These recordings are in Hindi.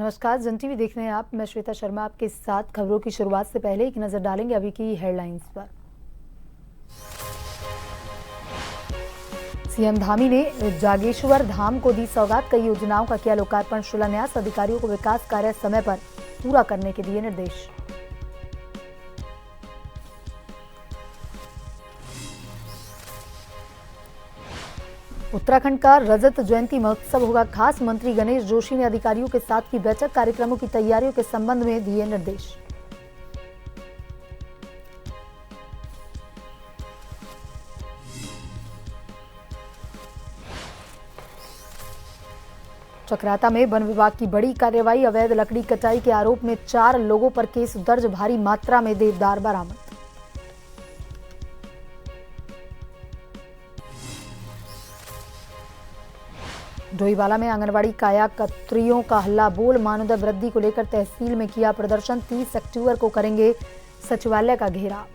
नमस्कार, जन टीवी देख रहे हैं आप। मैं श्वेता शर्मा आपके साथ। खबरों की शुरुआत से पहले एक नजर डालेंगे अभी की हेडलाइंस पर। सीएम धामी ने जागेश्वर धाम को दी सौगात। कई योजनाओं का किया लोकार्पण शिलान्यास। अधिकारियों को विकास कार्य समय पर पूरा करने के दिए निर्देश। उत्तराखंड का रजत जयंती महोत्सव होगा खास। मंत्री गणेश जोशी ने अधिकारियों के साथ की बैठक। कार्यक्रमों की तैयारियों के संबंध में दिए निर्देश। चक्राता में वन विभाग की बड़ी कार्रवाई। अवैध लकड़ी कटाई के आरोप में 4 लोगों पर केस दर्ज। भारी मात्रा में देवदार बरामद। डोईवाला में आंगनबाड़ी कार्यकर्त्रियों का हल्ला बोल। मानदेय वृद्धि को लेकर तहसील में किया प्रदर्शन। 30 अक्टूबर को करेंगे सचिवालय का घेराव।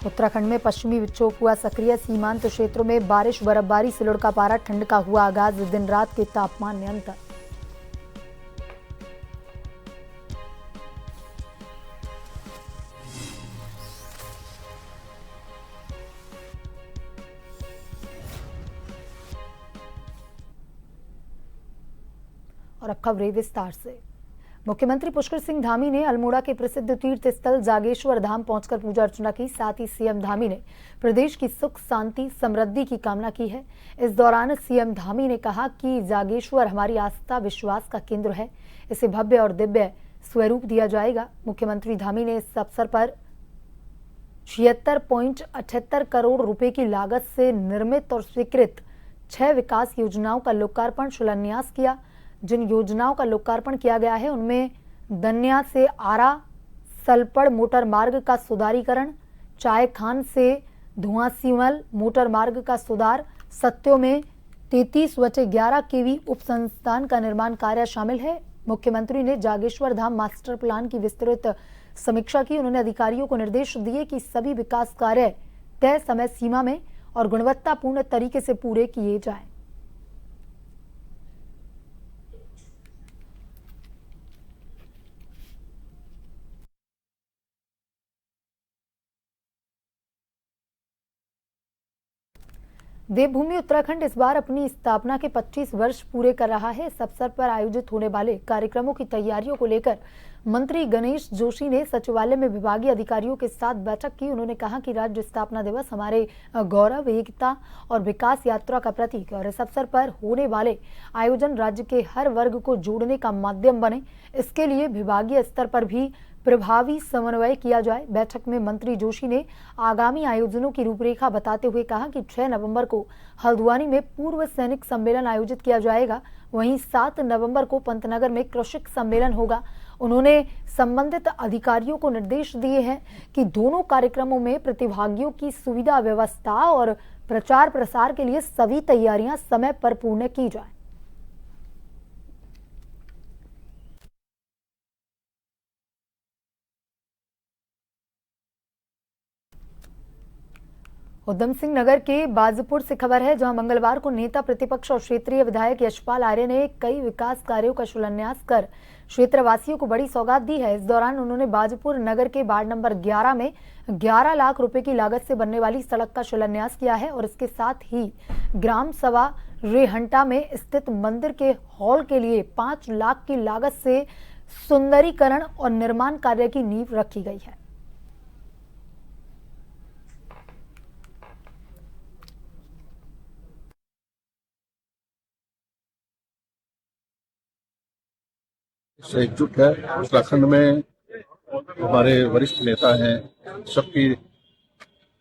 उत्तराखंड में पश्चिमी विक्षोभ हुआ सक्रिय। सीमांत क्षेत्रों में बारिश बर्फबारी से लुढ़का पारा। ठंड का हुआ आगाज। दिन रात के तापमान में अंतर। और अब खबरें विस्तार से। मुख्यमंत्री पुष्कर सिंह धामी ने अल्मोड़ा के प्रसिद्ध तीर्थ स्थल जागेश्वर धाम पहुंचकर पूजा अर्चना की। साथ ही सीएम धामी ने प्रदेश की सुख शांति समृद्धि की कामना की है। इस दौरान सीएम धामी ने कहा कि जागेश्वर हमारी आस्था विश्वास का केंद्र है। इसे भव्य और दिव्य स्वरूप दिया जाएगा। मुख्यमंत्री धामी ने इस अवसर पर 76.78 करोड़ रुपए की लागत से निर्मित और स्वीकृत 6 विकास योजनाओं का लोकार्पण शिलान्यास किया। जिन योजनाओं का लोकार्पण किया गया है उनमें दन्या से आरा सलपड़ मोटर मार्ग का सुधारीकरण, चायखान से धुआंसीमल मोटर मार्ग का सुधार, सत्यों में 33/11 केवी उप संस्थान का निर्माण कार्य शामिल है। मुख्यमंत्री ने जागेश्वर धाम मास्टर प्लान की विस्तृत समीक्षा की। उन्होंने अधिकारियों को निर्देश दिए कि सभी विकास कार्य तय समय सीमा में और गुणवत्तापूर्ण तरीके से पूरे किए जाएं। देवभूमि उत्तराखंड इस बार अपनी स्थापना के 25 वर्ष पूरे कर रहा है। इस अवसर पर आयोजित होने वाले कार्यक्रमों की तैयारियों को लेकर मंत्री गणेश जोशी ने सचिवालय में विभागीय अधिकारियों के साथ बैठक की। उन्होंने कहा कि राज्य स्थापना दिवस हमारे गौरव, एकता और विकास यात्रा का प्रतीक है और इस अवसर पर होने वाले आयोजन राज्य के हर वर्ग को जोड़ने का माध्यम बने। इसके लिए विभागीय स्तर पर भी प्रभावी समन्वय किया जाए। बैठक में मंत्री जोशी ने आगामी आयोजनों की रूपरेखा बताते हुए कहा कि 6 नवंबर को हल्द्वानी में पूर्व सैनिक सम्मेलन आयोजित किया जाएगा। वहीं 7 नवंबर को पंतनगर में कृषक सम्मेलन होगा। उन्होंने संबंधित अधिकारियों को निर्देश दिए हैं कि दोनों कार्यक्रमों में प्रतिभागियों की सुविधा व्यवस्था और प्रचार प्रसार के लिए सभी तैयारियां समय पर पूर्ण की जाए। उधम सिंह नगर के बाजपुर से खबर है, जहां मंगलवार को नेता प्रतिपक्ष और क्षेत्रीय विधायक यशपाल आर्य ने कई विकास कार्यों का शिलान्यास कर क्षेत्रवासियों को बड़ी सौगात दी है। इस दौरान उन्होंने बाजपुर नगर के वार्ड नंबर 11 में 11 लाख रुपए की लागत से बनने वाली सड़क का शिलान्यास किया है और इसके साथ ही ग्राम सभा रेहंटा में स्थित मंदिर के हॉल के लिए 5 लाख की लागत से सुंदरीकरण और निर्माण कार्य की नींव रखी गई है। से एकजुट है। उत्तराखंड में हमारे वरिष्ठ नेता हैं, सबकी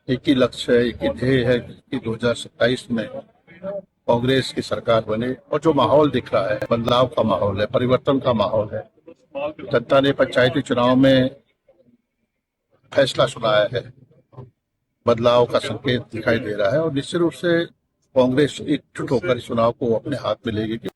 एक ही लक्ष्य है, एक ही ध्येय है कि 2027 में कांग्रेस की सरकार बने। और जो माहौल दिख रहा है, बदलाव का माहौल है, परिवर्तन का माहौल है। जनता ने पंचायती चुनाव में फैसला सुनाया है, बदलाव का संकेत दिखाई दे रहा है और निश्चित रूप से कांग्रेस एकजुट होकर चुनाव को अपने हाथ में लेगी।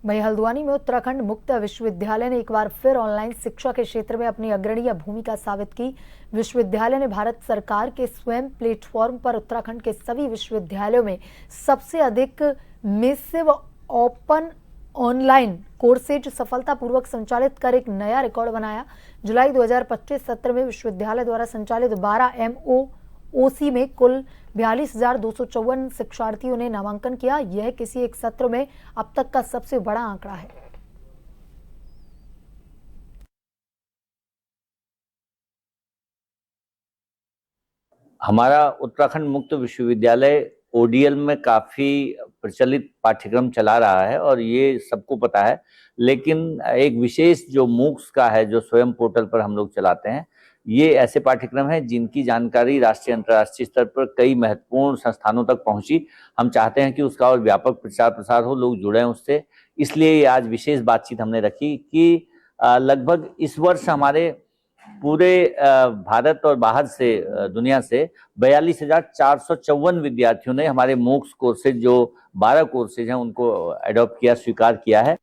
वहीं हल्द्वानी में उत्तराखंड मुक्त विश्वविद्यालय ने एक बार फिर ऑनलाइन शिक्षा के क्षेत्र में अपनी अग्रणीय भूमिका साबित की। विश्वविद्यालय ने भारत सरकार के स्वयं प्लेटफॉर्म पर उत्तराखंड के सभी विश्वविद्यालयों में सबसे अधिक मेसिव ओपन ऑनलाइन कोर्सेज सफलतापूर्वक संचालित कर एक नया रिकॉर्ड बनाया। जुलाई 2025 सत्र में विश्वविद्यालय द्वारा संचालित 12 MOOC में कुल 42,254 शिक्षार्थियों ने नामांकन किया। यह किसी एक सत्र में अब तक का सबसे बड़ा आंकड़ा है। हमारा उत्तराखंड मुक्त विश्वविद्यालय ODL में काफी प्रचलित पाठ्यक्रम चला रहा है और ये सबको पता है, लेकिन एक विशेष जो MOOCs का है, जो स्वयं पोर्टल पर हम लोग चलाते हैं, ये ऐसे पाठ्यक्रम है जिनकी जानकारी राष्ट्रीय अंतर्राष्ट्रीय स्तर पर कई महत्वपूर्ण संस्थानों तक पहुंची। हम चाहते हैं कि उसका और व्यापक प्रचार प्रसार हो, लोग जुड़े उससे। इसलिए ये आज विशेष बातचीत हमने रखी कि लगभग इस वर्ष हमारे पूरे भारत और बाहर से दुनिया से 42,454 विद्यार्थियों ने हमारे MOOCs कोर्सेज, जो 12 कोर्सेज हैं, उनको अडॉप्ट किया, स्वीकार किया है।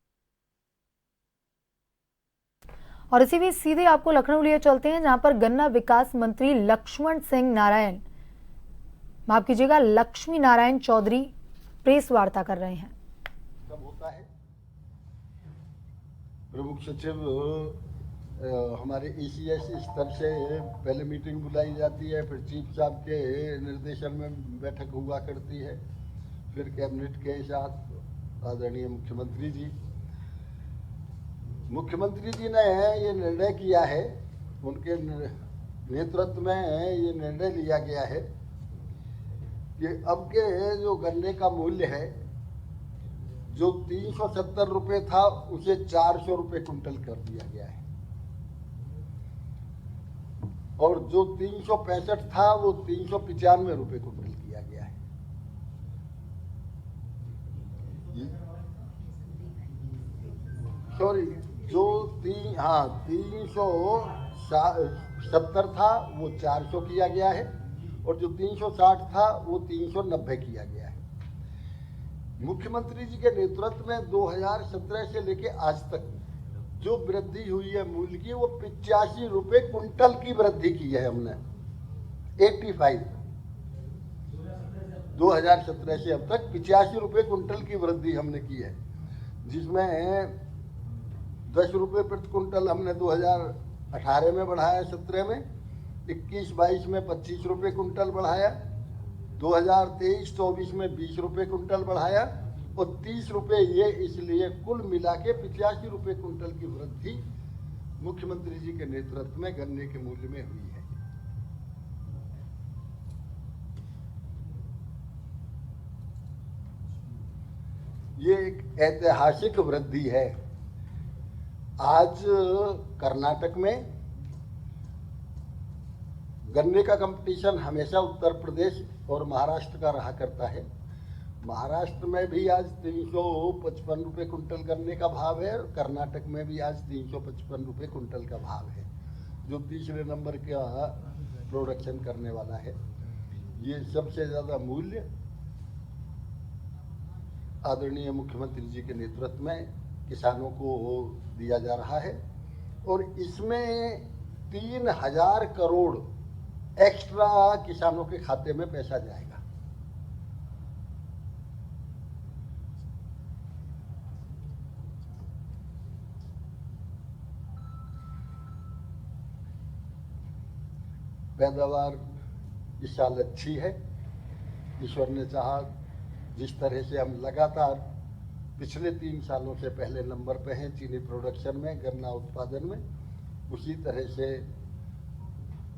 और इसी बीच सीधे आपको लखनऊ लिए चलते हैं, जहां पर गन्ना विकास मंत्री लक्ष्मण सिंह नारायण, माफ कीजिएगा, लक्ष्मी नारायण चौधरी प्रेस वार्ता कर रहे हैं। कब होता है प्रमुख सचिव हमारे ECS स्तर से पहले मीटिंग बुलाई जाती है, फिर चीफ साहब के निर्देशन में बैठक हुआ करती है, फिर कैबिनेट के साथ आदरणीय मुख्यमंत्री जी ने ये निर्णय किया है, उनके नेतृत्व में ये निर्णय लिया गया है कि अब के जो गन्ने का मूल्य है, जो 370 रुपये था, उसे 400 रुपये कुंटल कर दिया गया है, और जो 365 था वो 395 रुपये कुंटल किया गया है। सॉरी, जो 370 था वो 400 किया गया है, और जो 360 था वो 390 किया गया है। मुख्यमंत्री जी के नेतृत्व में 2017 से लेके आज तक जो वृद्धि हुई है मूल्य की, वो 85 रुपये कुंटल की वृद्धि की है हमने। 85 2017 से अब तक 85 रुपये कुंटल की वृद्धि हमने की है, जिसमें 10 रुपये प्रति कुंटल हमने 2018 में बढ़ाया, 17 में 21-22 में 25 रुपये कुंटल बढ़ाया, 2023-24 में 20 रुपये कुंटल बढ़ाया, और 30 रुपये ये इसलिए कुल मिला के 85 रुपये कुंटल की वृद्धि मुख्यमंत्री जी के नेतृत्व में गन्ने के मूल्य में हुई है। ये एक ऐतिहासिक वृद्धि है। आज कर्नाटक में गन्ने का कंपटीशन हमेशा उत्तर प्रदेश और महाराष्ट्र का रहा करता है। महाराष्ट्र में भी आज 355 रुपये कुंटल गन्ने का भाव है, और कर्नाटक में भी आज 355 रुपये कुंटल का भाव है, जो तीसरे नंबर का प्रोडक्शन करने वाला है। ये सबसे ज़्यादा मूल्य आदरणीय मुख्यमंत्री जी के नेतृत्व में किसानों को दिया जा रहा है, और इसमें 3,000 करोड़ एक्स्ट्रा किसानों के खाते में पैसा जाएगा। पैदावार इस साल अच्छी है, ईश्वर ने चाहा। जिस तरह से हम लगातार पिछले 3 सालों से पहले नंबर पे हैं चीनी प्रोडक्शन में, गन्ना उत्पादन में, उसी तरह से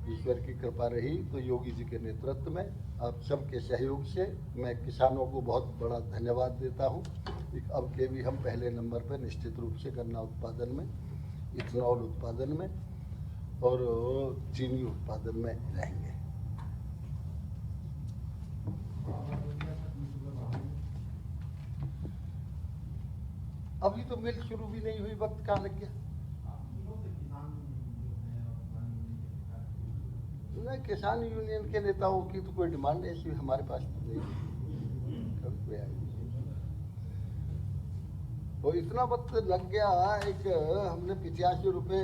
ईश्वर की कृपा रही। तो योगी जी के नेतृत्व में आप सबके सहयोग से मैं किसानों को बहुत बड़ा धन्यवाद देता हूं। अब के भी हम पहले नंबर पर निश्चित रूप से गन्ना उत्पादन में, इथेनॉल उत्पादन में और चीनी उत्पादन में रहेंगे। अभी तो मिल शुरू भी नहीं हुई, वक्त कहाँ लग गया? नहीं, किसान यूनियन के नेताओं की तो कोई डिमांड ऐसी हमारे पास तो नहीं, कभी कोई आई नहीं। वो इतना वक्त लग गया, एक हमने 85 रुपये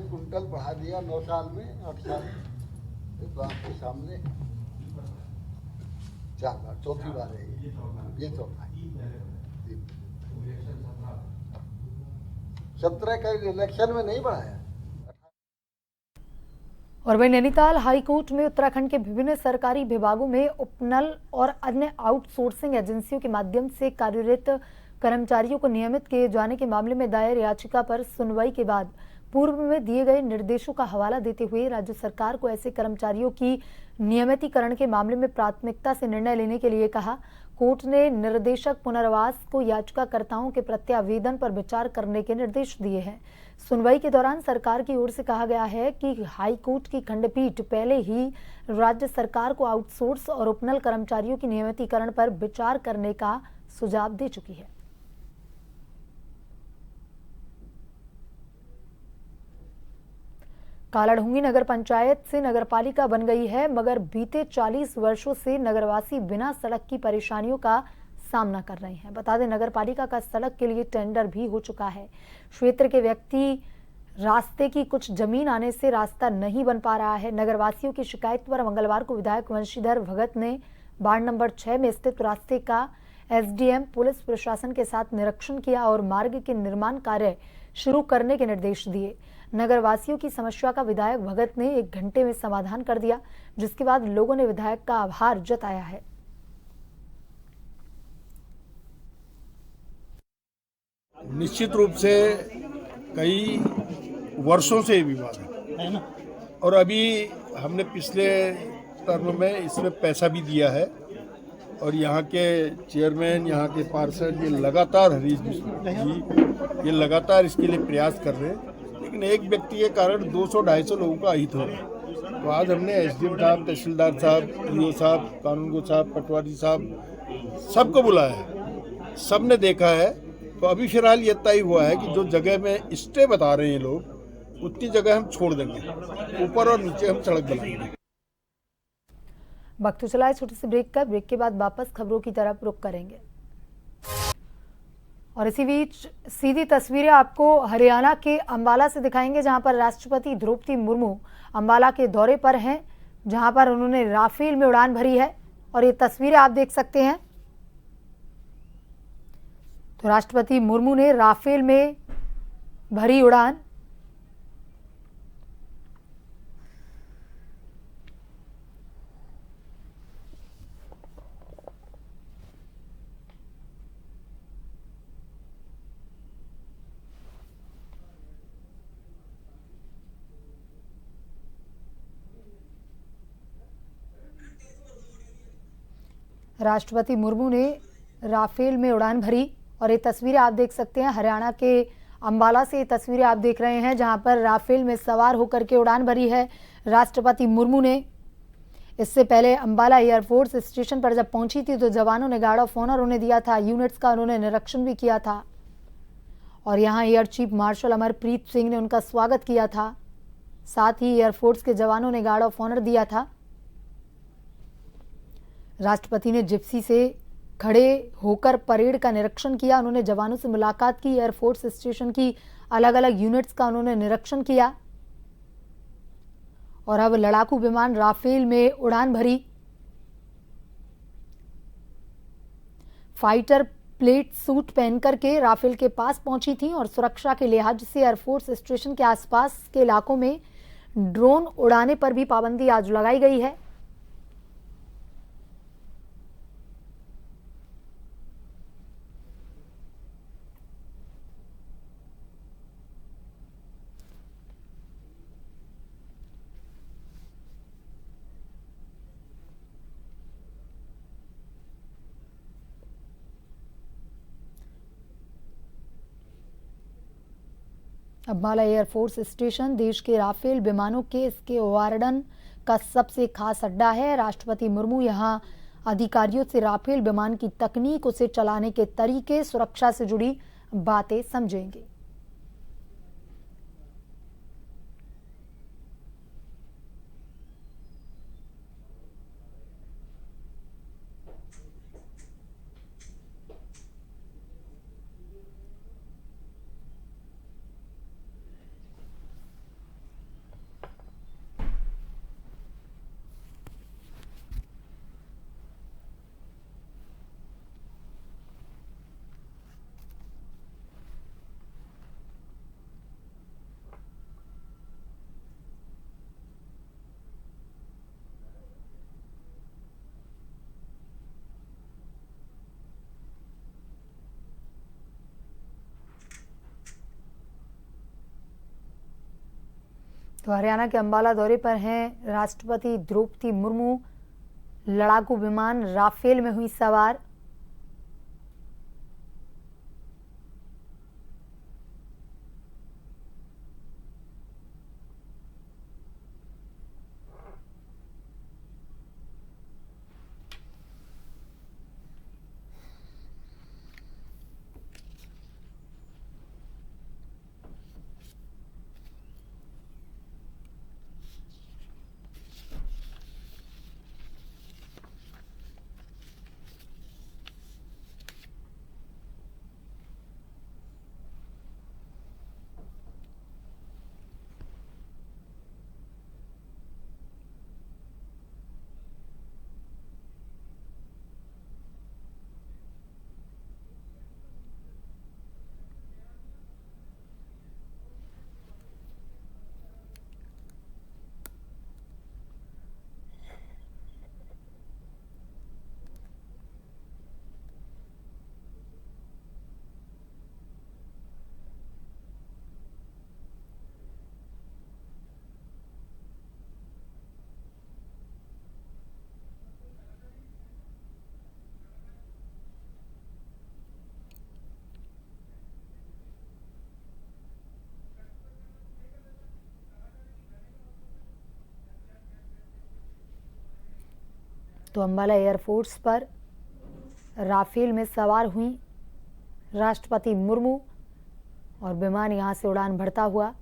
कुंटल बढ़ा दिया 9 साल में, 8 साल में। तो आपके सामने 4 बार, चौथी बार है ये चौथा है। 17 का इलेक्शन में नहीं बढ़ाया। और वहीं नैनीताल हाईकोर्ट में उत्तराखंड के विभिन्न सरकारी विभागों में उपनल और अन्य आउटसोर्सिंग एजेंसियों के माध्यम से कार्यरत कर्मचारियों को नियमित किए जाने के मामले में दायर याचिका पर सुनवाई के बाद पूर्व में दिए गए निर्देशों का हवाला देते हुए राज्य सरकार को ऐसे कर्मचारियों की नियमितीकरण के मामले में प्राथमिकता से निर्णय लेने के लिए कहा। कोर्ट ने निर्देशक पुनर्वास को याचिकाकर्ताओं के प्रत्यावेदन पर विचार करने के निर्देश दिए हैं। सुनवाई के दौरान सरकार की ओर से कहा गया है कि हाईकोर्ट की खंडपीठ पहले ही राज्य सरकार को आउटसोर्स और उपनल कर्मचारियों की नियमितीकरण पर विचार करने का सुझाव दे चुकी है। कालाढूंगी नगर पंचायत से नगरपालिका बन गई है, मगर बीते 40 वर्षों से नगरवासी बिना सड़क की परेशानियों का सामना कर रहे हैं। बता दें, नगरपालिका का सड़क के लिए टेंडर भी हो चुका है। क्षेत्र के व्यक्ति रास्ते की कुछ जमीन आने से रास्ता नहीं बन पा रहा है। नगरवासियों की शिकायत पर मंगलवार को विधायक वंशीधर भगत ने वार्ड नंबर 6 में स्थित रास्ते का एसडीएम, पुलिस प्रशासन के साथ निरीक्षण किया और मार्ग के निर्माण कार्य शुरू करने के निर्देश दिए। नगरवासियों की समस्या का विधायक भगत ने 1 घंटे में समाधान कर दिया, जिसके बाद लोगों ने विधायक का आभार जताया है। निश्चित रूप से कई वर्षों से विवाद है ना, और अभी हमने पिछले टर्म में इसमें पैसा भी दिया है और यहाँ के चेयरमैन, यहाँ के पार्षद, ये लगातार हरीश जी ये लगातार इसके लिए प्रयास कर रहे हैं, लेकिन एक व्यक्ति के कारण 200-250 लोगों का अहित हो रहा है। तो आज हमने एसडीएम साहब, तहसीलदार साहब, ईओ साहब, कानूनगो साहब, पटवारी साहब सबको बुलाया है, सबने देखा है। तो अभी फिलहाल ये तय हुआ है कि जो जगह में स्टे बता रहे हैं लोग, उतनी जगह हम छोड़ देंगे, ऊपर और नीचे हम सड़क बनाएंगे। वक्त चला है छोटे से ब्रेक का। ब्रेक के बाद वापस खबरों की तरफ रुख करेंगे और इसी बीच सीधी तस्वीरें आपको हरियाणा के अंबाला से दिखाएंगे, जहां पर राष्ट्रपति द्रौपदी मुर्मू अंबाला के दौरे पर हैं, जहां पर उन्होंने राफेल में उड़ान भरी है और ये तस्वीरें आप देख सकते हैं। तो राष्ट्रपति मुर्मू ने राफेल में भरी उड़ान। राष्ट्रपति मुर्मू ने राफेल में उड़ान भरी और ये तस्वीरें आप देख सकते हैं हरियाणा के अंबाला से। ये तस्वीरें आप देख रहे हैं जहां पर राफेल में सवार होकर के उड़ान भरी है राष्ट्रपति मुर्मू ने। इससे पहले अंबाला एयरफोर्स स्टेशन पर जब पहुंची थी तो जवानों ने गार्ड ऑफ ऑनर उन्हें दिया था, यूनिट्स का उन्होंने निरीक्षण भी किया था और यहाँ air chief marshal Amarpreet Singh ने उनका स्वागत किया था। साथ ही एयरफोर्स के जवानों ने गार्ड ऑफ ऑनर दिया था। राष्ट्रपति ने जिप्सी से खड़े होकर परेड का निरीक्षण किया, उन्होंने जवानों से मुलाकात की, एयरफोर्स स्टेशन की अलग अलग यूनिट्स का उन्होंने निरीक्षण किया और अब लड़ाकू विमान राफेल में उड़ान भरी। फाइटर प्लेट सूट पहनकर के राफेल के पास पहुंची थी और सुरक्षा के लिहाज से एयरफोर्स स्टेशन के आसपास के इलाकों में ड्रोन उड़ाने पर भी पाबंदी आज लगाई गई है। अंबाला एयरफोर्स स्टेशन देश के राफेल विमानों के इसके वार्डन का सबसे खास अड्डा है। राष्ट्रपति मुर्मू यहां अधिकारियों से राफेल विमान की तकनीक, उसे चलाने के तरीके, सुरक्षा से जुड़ी बातें समझेंगे। तो हरियाणा के अंबाला दौरे पर हैं राष्ट्रपति द्रौपदी मुर्मू। लड़ाकू विमान राफेल में हुई सवार। तो अंबाला एयरफोर्स पर राफेल में सवार हुई राष्ट्रपति मुर्मू और विमान यहां से उड़ान भरता हुआ।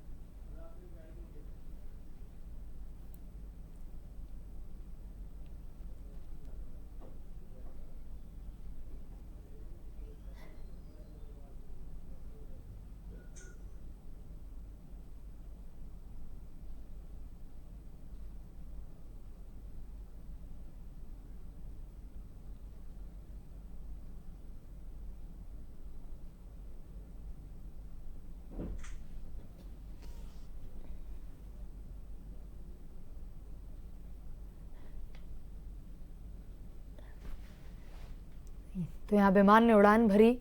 तो यहाँ विमान ने उड़ान भरी।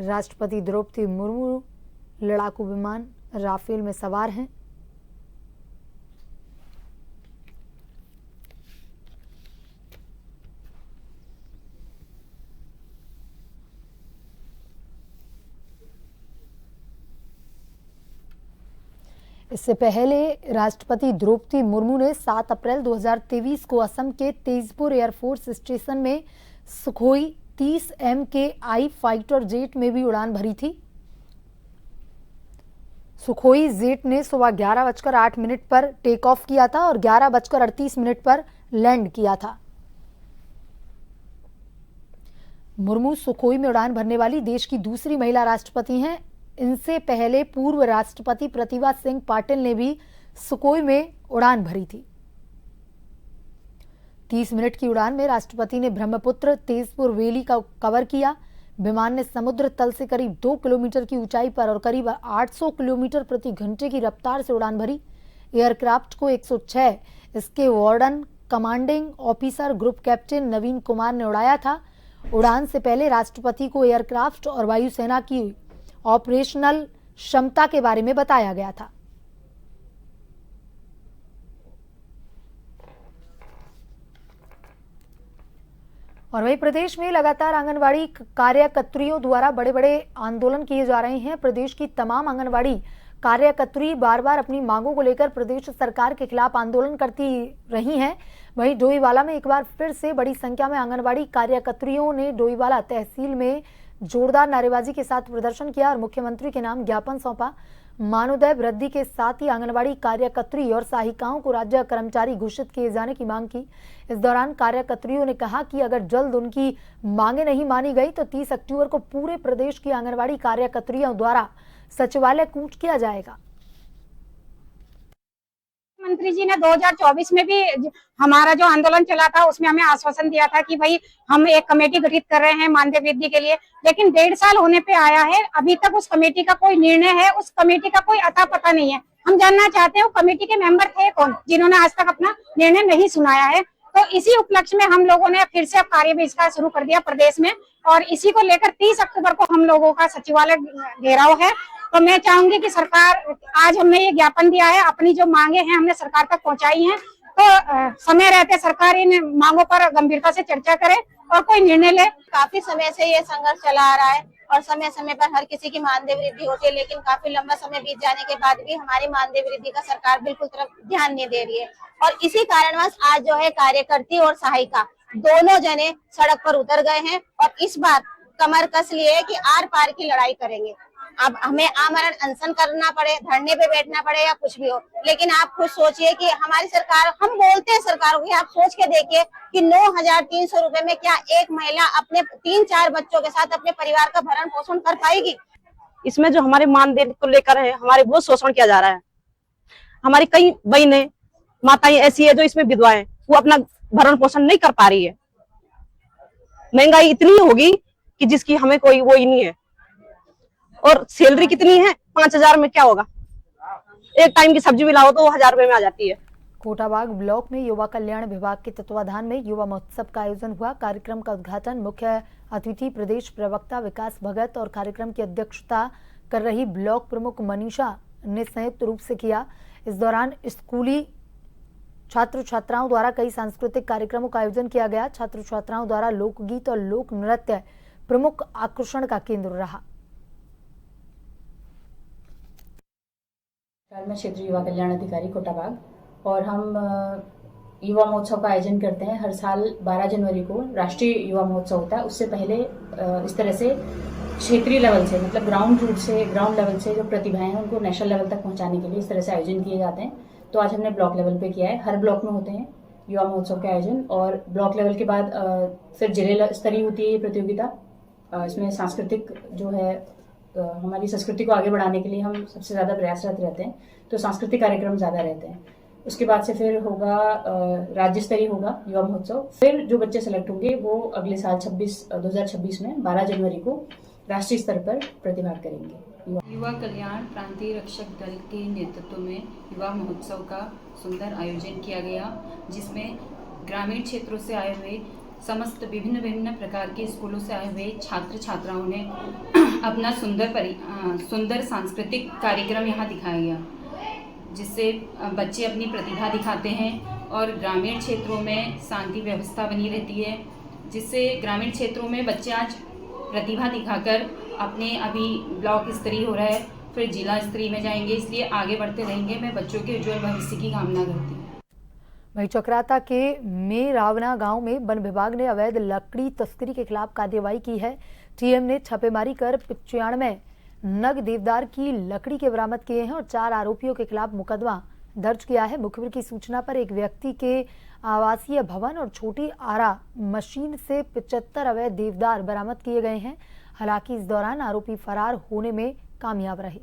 राष्ट्रपति द्रौपदी मुर्मू लड़ाकू विमान राफेल में सवार हैं। इससे पहले राष्ट्रपति द्रौपदी मुर्मू ने 7 अप्रैल 2023 को असम के तेजपुर एयरफोर्स स्टेशन में सुखोई 30 MKI फाइटर जेट में भी उड़ान भरी थी। सुखोई जेट ने सुबह 11:08 पर टेक ऑफ किया था और 11:38 पर लैंड किया था। मुर्मू सुखोई में उड़ान भरने वाली देश की दूसरी महिला राष्ट्रपति हैं। इनसे पहले पूर्व राष्ट्रपति प्रतिभा सिंह पाटिल ने भी सुखोई में उड़ान भरी थी। 30 मिनट की उड़ान में राष्ट्रपति ने ब्रह्मपुत्र तेजपुर वैली का कवर किया। विमान ने समुद्र तल से करीब 2 किलोमीटर की ऊंचाई पर और करीब 800 किलोमीटर प्रति घंटे की रफ्तार से उड़ान भरी। एयरक्राफ्ट को 106 इसके warden commanding officer group captain Naveen Kumar ने उड़ाया था। उड़ान से पहले राष्ट्रपति को एयरक्राफ्ट और वायुसेना की ऑपरेशनल क्षमता के बारे में बताया गया था। और वहीं प्रदेश में लगातार आंगनवाड़ी कार्यकर्त्रियों द्वारा बड़े बड़े आंदोलन किए जा रहे हैं। प्रदेश की तमाम आंगनवाड़ी कार्यकर्त्री बार बार अपनी मांगों को लेकर प्रदेश सरकार के खिलाफ आंदोलन करती रही हैं। वहीं डोईवाला में एक बार फिर से बड़ी संख्या में आंगनवाड़ी कार्यकर्त्रियों ने डोईवाला तहसील में जोरदार नारेबाजी के साथ प्रदर्शन किया और मुख्यमंत्री के नाम ज्ञापन सौंपा। मानोदय वृद्धि के साथ ही आंगनवाड़ी कार्यकर्त्री और सहायिकाओं को राज्य कर्मचारी घोषित किए जाने की मांग की। इस दौरान कार्यकर्त्रियों ने कहा कि अगर जल्द उनकी मांगे नहीं मानी गई तो 30 अक्टूबर को पूरे प्रदेश की आंगनवाड़ी कार्यकर्त्रियों द्वारा सचिवालय कूच किया जाएगा। मंत्री जी ने 2024 में भी हमारा जो आंदोलन चला था उसमें हमें आश्वासन दिया था कि भाई हम एक कमेटी गठित कर रहे हैं मानदेय वृद्धि के लिए, लेकिन 1.5 साल होने पे आया है, अभी तक उस कमेटी का कोई निर्णय है, उस कमेटी का कोई अता पता नहीं है। हम जानना चाहते हैं वो कमेटी के मेंबर थे कौन जिन्होंने आज तक अपना निर्णय नहीं सुनाया है। तो इसी उपलक्ष्य में हम लोगों ने फिर से अब कार्य बहिष्कार शुरू कर दिया प्रदेश में और इसी को लेकर 30 अक्टूबर को हम लोगों का सचिवालय घेराव है तो मैं चाहूंगी कि सरकार, आज हमने ये ज्ञापन दिया है, अपनी जो मांगे हैं हमने सरकार तक पहुंचाई हैं, तो समय रहते सरकार इन मांगों पर गंभीरता से चर्चा करे और कोई निर्णय ले। काफी समय से ये संघर्ष चला आ रहा है और समय समय पर हर किसी की मानदेय वृद्धि होती है, लेकिन काफी लंबा समय बीत जाने के बाद भी हमारी मानदेय वृद्धि का सरकार बिल्कुल तरफ ध्यान नहीं दे रही है। और इसी कारणवश आज जो है कार्यकर्ती और सहायिका दोनों जने सड़क पर उतर गए हैं और इस बार कमर कस लिए कि आर पार की लड़ाई करेंगे। अब हमें आमरण अनशन करना पड़े, धरने पे बैठना पड़े या कुछ भी हो, लेकिन आप खुद सोचिए कि हमारी सरकार, हम बोलते हैं सरकार को, आप सोच के देखिए कि 9,300 रुपए में क्या एक महिला अपने 3-4 बच्चों के साथ अपने परिवार का भरण पोषण कर पाएगी? इसमें जो हमारे मानदेय को लेकर है, हमारे बहुत शोषण किया जा रहा है। हमारी कई बहनें, माताएं ऐसी है जो इसमें विधवा है, वो अपना भरण पोषण नहीं कर पा रही है। महंगाई इतनी होगी कि जिसकी हमें कोई वो ही नहीं है। और सैलरी कितनी है, 5,000 में क्या होगा? एक टाइम की सब्जी भी लाओ तो 1,000 रुपए में आ जाती है। कोटाबाग ब्लॉक में युवा कल्याण विभाग के तत्वाधान में युवा महोत्सव का आयोजन हुआ। कार्यक्रम का उद्घाटन मुख्य अतिथि प्रदेश प्रवक्ता विकास भगत और कार्यक्रम की अध्यक्षता कर रही ब्लॉक प्रमुख मनीषा ने संयुक्त रूप से किया। इस दौरान स्कूली छात्र छात्राओं द्वारा कई सांस्कृतिक कार्यक्रमों का आयोजन किया गया। छात्र छात्राओं द्वारा लोकगीत और लोक नृत्य प्रमुख आकर्षण का केंद्र रहा। मैं क्षेत्रीय युवा कल्याण अधिकारी कोटाबाग और हम युवा महोत्सव का आयोजन करते हैं। हर साल 12 जनवरी को राष्ट्रीय युवा महोत्सव होता है। उससे पहले इस तरह से क्षेत्रीय लेवल से, मतलब ग्राउंड लेवल से जो प्रतिभाएं हैं उनको नेशनल लेवल तक पहुंचाने के लिए इस तरह से आयोजन किए जाते हैं। तो आज हमने ब्लॉक लेवल पे किया है। हर ब्लॉक में होते हैं युवा महोत्सव के आयोजन और ब्लॉक लेवल के बाद फिर जिले स्तरीय होती है ये प्रतियोगिता। इसमें सांस्कृतिक जो है हमारी संस्कृति को आगे बढ़ाने के लिए हम सबसे ज़्यादा प्रयासरत रहते हैं, तो सांस्कृतिक कार्यक्रम ज़्यादा रहते हैं। उसके बाद से फिर होगा राज्य स्तरीय होगा युवा महोत्सव। फिर जो बच्चे सेलेक्ट होंगे वो अगले साल 2026 में 12 जनवरी को राष्ट्रीय स्तर पर प्रतिभाग करेंगे। युवा कल्याण प्रांतीय रक्षक दल के नेतृत्व में युवा महोत्सव का सुंदर आयोजन किया गया, जिसमें ग्रामीण क्षेत्रों से आए हुए समस्त विभिन्न प्रकार के स्कूलों से आए हुए छात्र छात्राओं ने अपना सुंदर सांस्कृतिक कार्यक्रम यहाँ दिखाया गया, जिससे बच्चे अपनी प्रतिभा दिखाते हैं और ग्रामीण क्षेत्रों में शांति व्यवस्था बनी रहती है, जिससे ग्रामीण क्षेत्रों में बच्चे आज प्रतिभा दिखाकर अपने अभी ब्लॉक स्तरीय हो रहा है, फिर जिला स्तरीय में जाएंगे, इसलिए आगे बढ़ते रहेंगे। मैं बच्चों के उज्जवल भविष्य की कामना करती हूँ। वहीं चक्राता के मेरावना गांव में वन विभाग ने अवैध लकड़ी तस्करी के खिलाफ कार्रवाई की है। टीएम ने छापेमारी कर 95 नग देवदार की लकड़ी के बरामद किए हैं और 4 आरोपियों के खिलाफ मुकदमा दर्ज किया है। मुखबिर की सूचना पर एक व्यक्ति के आवासीय भवन और छोटी आरा मशीन से 75 अवैध देवदार बरामद किए गए हैं। हालांकि इस दौरान आरोपी फरार होने में कामयाब रहे।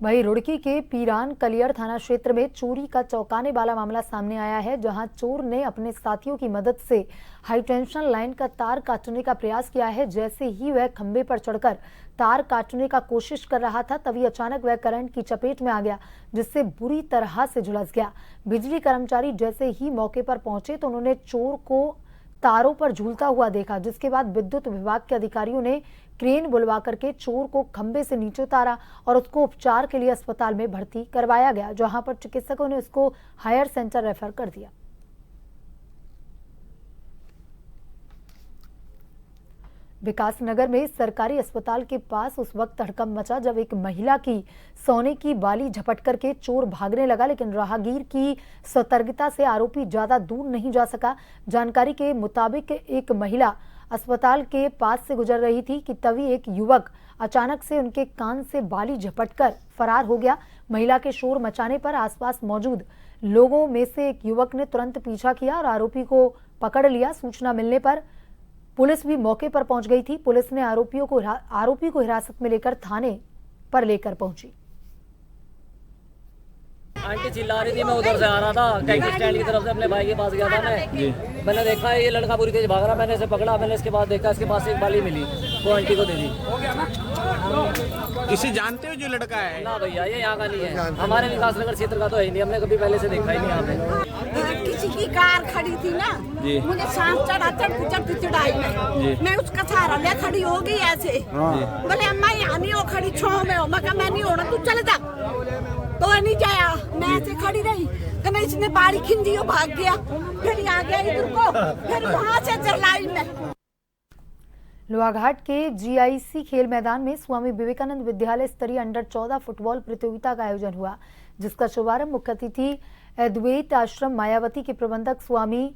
वहीं रुड़की के पीरान कलियर थाना क्षेत्र में चोरी का चौंकाने वाला मामला सामने आया है, जहां चोर ने अपने साथियों की मदद से हाई टेंशन लाइन का तार काटने का प्रयास किया है। जैसे ही वह खंभे पर चढ़कर तार काटने का कोशिश कर रहा था, तभी अचानक वह करंट की चपेट में आ गया, जिससे बुरी तरह से झुलस गया। बिजली कर्मचारी जैसे ही मौके पर पहुंचे तो उन्होंने चोर को तारों पर झूलता हुआ देखा, जिसके बाद विद्युत विभाग के अधिकारियों ने क्रेन बुलवा करके चोर को खंभे से नीचे उतारा और उसको उपचार के लिए अस्पताल में भर्ती करवाया गया, जहां पर चिकित्सकों ने उसको हायर सेंटर रेफर कर दिया। विकासनगर में सरकारी अस्पताल के पास उस वक्त हड़कंप मचा जब एक महिला की सोने की बाली झपट करके चोर भागने लगा, लेकिन राहगीर की सतर्कता से आरोपी ज्यादा दूर नहीं जा सका। जानकारी के मुताबिक एक महिला अस्पताल के पास से गुजर रही थी कि तभी एक युवक अचानक से उनके कान से बाली झपटकर फरार हो गया। महिला के शोर मचाने पर आसपास मौजूद लोगों में से एक युवक ने तुरंत पीछा किया और आरोपी को पकड़ लिया। सूचना मिलने पर पुलिस भी मौके पर पहुंच गई थी। पुलिस ने आरोपी को हिरासत में लेकर थाने पर लेकर पहुंची। आंटी चिल्ला रही थी, मैं उधर से आ रहा था टैक्सी स्टैंड की तरफ से, अपने भाई के पास गया था मैंने देखा ये लड़का पूरी तेज भाग रहा, मैंने इसे पकड़ा। मैंने इसके बाद देखा इसके पास एक बाली मिली, वो आंटी को दे दी। इसे जानते हो जो लड़का है? ना भैया, ये यहाँ का नहीं है, हमारे विकासनगर क्षेत्र का तो है ही नहीं, हमने कभी पहले से देखा ही नहीं यहाँ पे। किसी की कार खड़ी थी ना, मुझे सांस चढ़ा चढ़ती चढ़ाई में, मैं उसका सहारा ले खड़ी हो गई ऐसे। बोले अम्मा यहाँ नहीं हो खड़ी, छो में हो। मैं नहीं होना, तू चले जा। तो नहीं जाया, मैं ऐसे खड़ी रही। कहना इसने बाड़ी खिंची और भाग गया, फिर आ गया इधर को, फिर वहां से चलाई में। लोहाघाट के जीआईसी खेल मैदान में स्वामी विवेकानंद विद्यालय स्तरीय अंडर 14 फुटबॉल प्रतियोगिता का आयोजन हुआ, जिसका शुभारंभ मुख्य अतिथि अद्वैत आश्रम मायावती के प्रबंधक स्वामी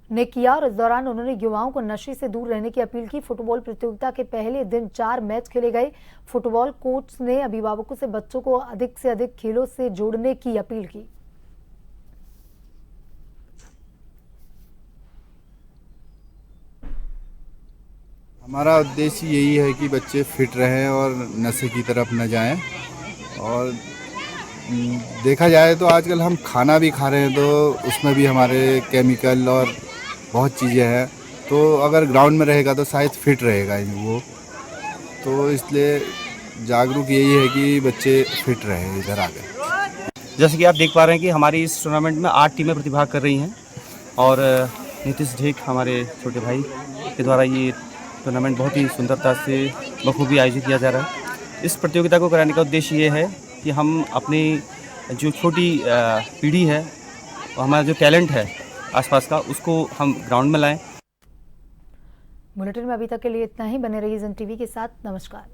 ने किया और इस दौरान उन्होंने युवाओं को नशे से दूर रहने की अपील की। फुटबॉल प्रतियोगिता के पहले दिन 4 मैच खेले गए। फुटबॉल कोच ने अभिभावकों से बच्चों को अधिक से अधिक खेलों से जोड़ने की अपील की। हमारा उद्देश्य यही है कि बच्चे फिट रहें और नशे की तरफ न जाएं। और देखा जाए तो आजकल हम खाना भी खा रहे हैं तो उसमें भी हमारे केमिकल और बहुत चीज़ें हैं, तो अगर ग्राउंड में रहेगा तो शायद फिट रहेगा वो। तो इसलिए जागरूक यही है कि बच्चे फिट रहें इधर आकर। जैसे कि आप देख पा रहे हैं कि हमारी इस टूर्नामेंट में 8 टीमें प्रतिभाग कर रही हैं और नीतीश ढेक हमारे छोटे भाई के द्वारा ये टूर्नामेंट बहुत ही सुंदरता से बखूबी आयोजित किया जा रहा है। इस प्रतियोगिता को कराने का उद्देश्य ये है कि हम अपनी जो छोटी पीढ़ी है, हमारा जो टैलेंट है आसपास का, उसको हम ग्राउंड में लाएं। बुलेटिन में अभी तक के लिए इतना ही। बने रहिए ज़न टीवी के साथ। नमस्कार।